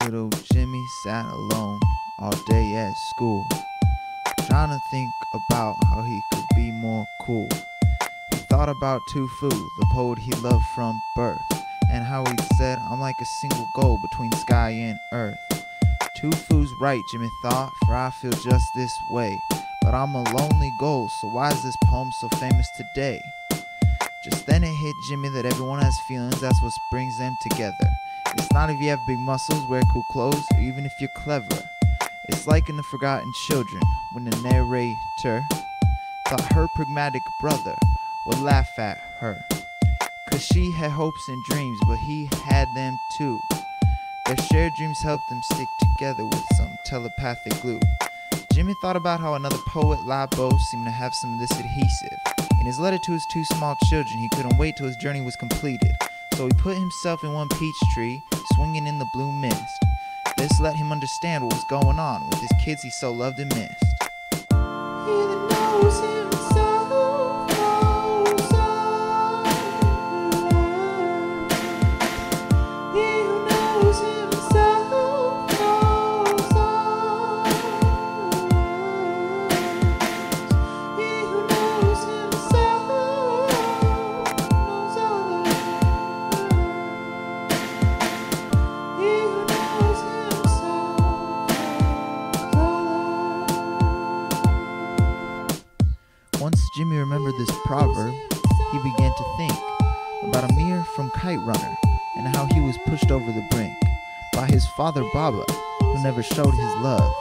Little Jimmy sat alone all day at school, trying to think about how he could be more cool. He thought about Tufu, the poet he loved from birth, and how he said, "I'm like a single goal between sky and earth." Tufu's right, Jimmy thought, for I feel just this way. But I'm a lonely goal, so why is this poem so famous today? Just then it hit Jimmy that everyone has feelings, that's what brings them together. It's not if you have big muscles, wear cool clothes, or even if you're clever. It's like in The Forgotten Children, when the narrator thought her pragmatic brother would laugh at her, 'cause she had hopes and dreams, but he had them too. Their shared dreams helped them stick together with some telepathic glue. Jimmy thought about how another poet, Labo, seemed to have some of this adhesive. In his letter to his two small children, he couldn't wait till his journey was completed. So he put himself in one peach tree, swinging in the blue mist. This let him understand what was going on with his kids he so loved and missed. He that knows himself knows all. He who knows himself knows all. He who knows himself knows all. He who knows himself knows all. Once Jimmy remembered this proverb, he began to think about Amir from Kite Runner and how he was pushed over the brink by his father Baba, who never showed his love.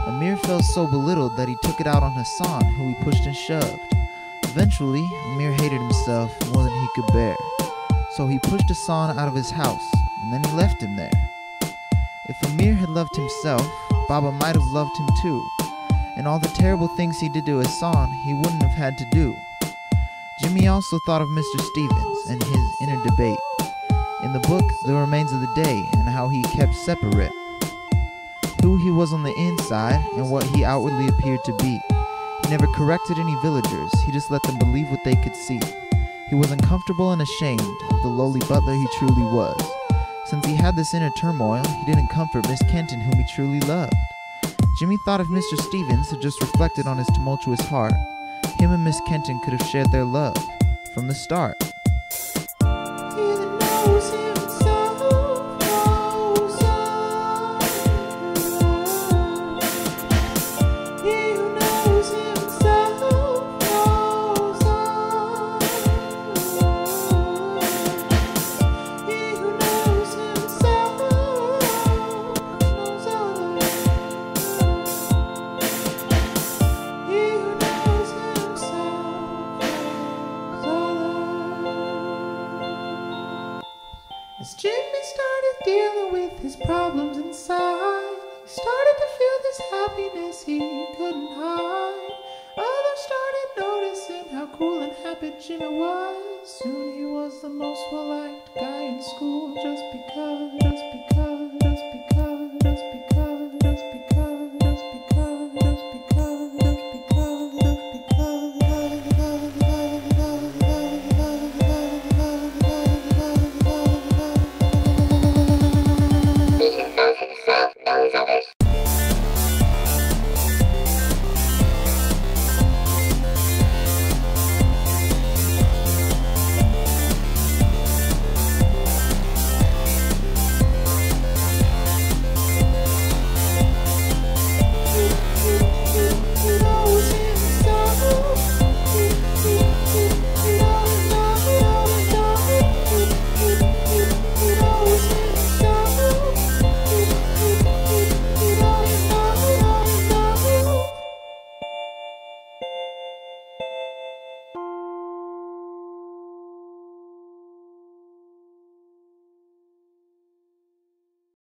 Amir felt so belittled that he took it out on Hassan, who he pushed and shoved. Eventually, Amir hated himself more than he could bear, so he pushed Hassan out of his house, and then he left him there. If Amir had loved himself, Baba might have loved him too, and all the terrible things he did to Hassan he wouldn't have had to do. Jimmy also thought of Mr. Stevens and his inner debate in the book The Remains of the Day, and how he kept separate who he was on the inside and what he outwardly appeared to be. He never corrected any villagers, he just let them believe what they could see. He was uncomfortable and ashamed of the lowly butler he truly was. Since he had this inner turmoil, he didn't comfort Miss Kenton, whom he truly loved. Jimmy thought if Mr. Stevens had just reflected on his tumultuous heart, him and Miss Kenton could have shared their love from the start. He that knows himself knows all. He who knows himself knows all. He who knows himself knows all. He who knows himself knows all. As Jimmy started dealing with his problems inside, he started to feel this happiness he couldn't hide. Others started noticing how cool and happy Jimmy was. Soon he was the most well-liked guy in school, just because.